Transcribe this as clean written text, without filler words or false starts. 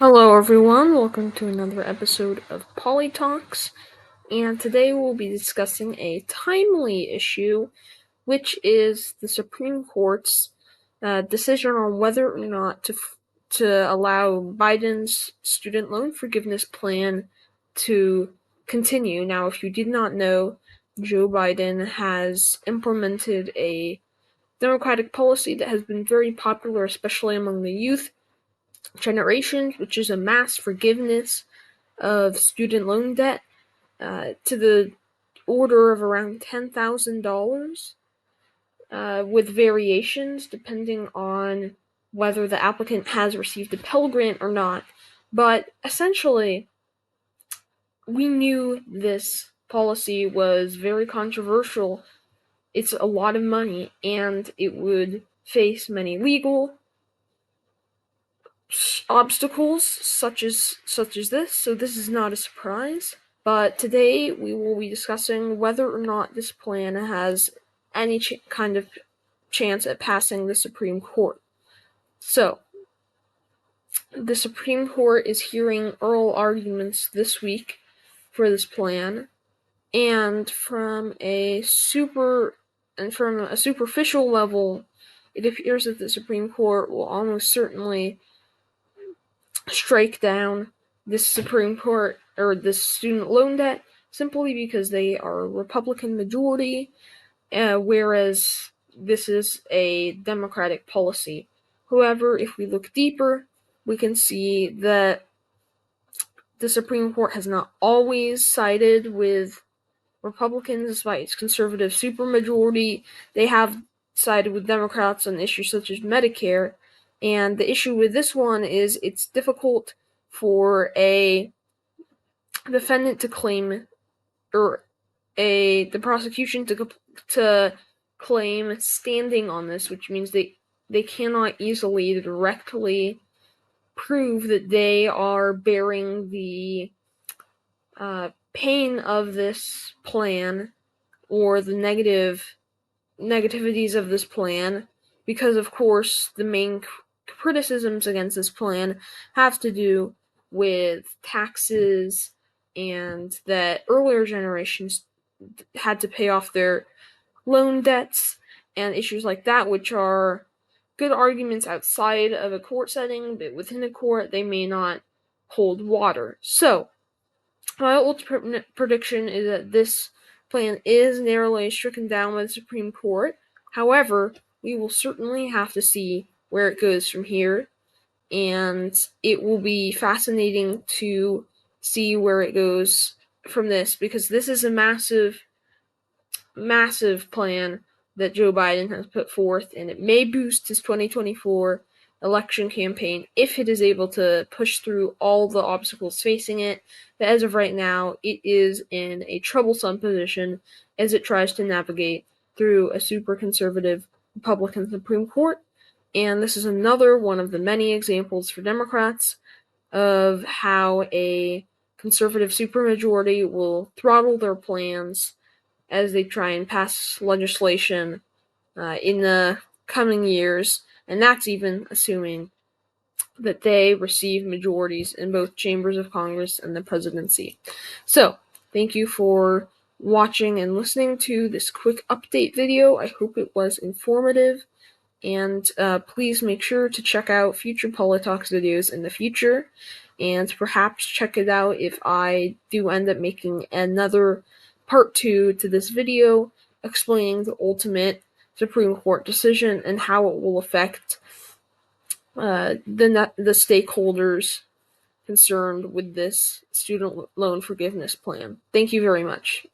Hello everyone, welcome to another episode of Poly Talks, and today we'll be discussing a timely issue, which is the Supreme Court's decision on whether or not to allow Biden's student loan forgiveness plan to continue. Now, if you did not know, Joe Biden has implemented a Democratic policy that has been very popular, especially among the youth generation, which is a mass forgiveness of student loan debt to the order of around $10,000, with variations depending on whether the applicant has received a Pell Grant or not. But essentially, we knew this policy was very controversial. It's a lot of money, and it would face many legal obstacles such as this, so this is not a surprise. But today we will be discussing whether or not this plan has any kind of chance at passing the Supreme Court. So, the Supreme Court is hearing oral arguments this week for this plan, and from a superficial level, it appears that the Supreme Court will almost certainly strike down this Supreme Court or this student loan debt simply because they are Republican majority, whereas this is a Democratic policy. However, if we look deeper, we can see that the Supreme Court has not always sided with Republicans despite its conservative supermajority. They have sided with Democrats on issues such as Medicare, and the issue with this one is it's difficult for a defendant to claim, or the prosecution to claim standing on this, which means they cannot easily directly prove that they are bearing the pain of this plan or the negativities of this plan, because of course the main criticisms against this plan have to do with taxes and that earlier generations had to pay off their loan debts and issues like that, which are good arguments outside of a court setting, but within a court they may not hold water. So my ultimate prediction is that this plan is narrowly stricken down by the Supreme Court. However, we will certainly have to see where it goes from here, and it will be fascinating to see where it goes from this, because this is a massive plan that Joe Biden has put forth, and it may boost his 2024 election campaign if it is able to push through all the obstacles facing it. But as of right now, it is in a troublesome position as it tries to navigate through a super conservative Republican Supreme Court. And this is another one of the many examples for Democrats of how a conservative supermajority will throttle their plans as they try and pass legislation in the coming years, and that's even assuming that they receive majorities in both chambers of Congress and the presidency. So, thank you for watching and listening to this quick update video. I hope it was informative, and please make sure to check out future Polytalks videos in the future, and perhaps check it out if I do end up making another part 2 to this video explaining the ultimate Supreme Court decision and how it will affect the stakeholders concerned with this student loan forgiveness plan. Thank you very much.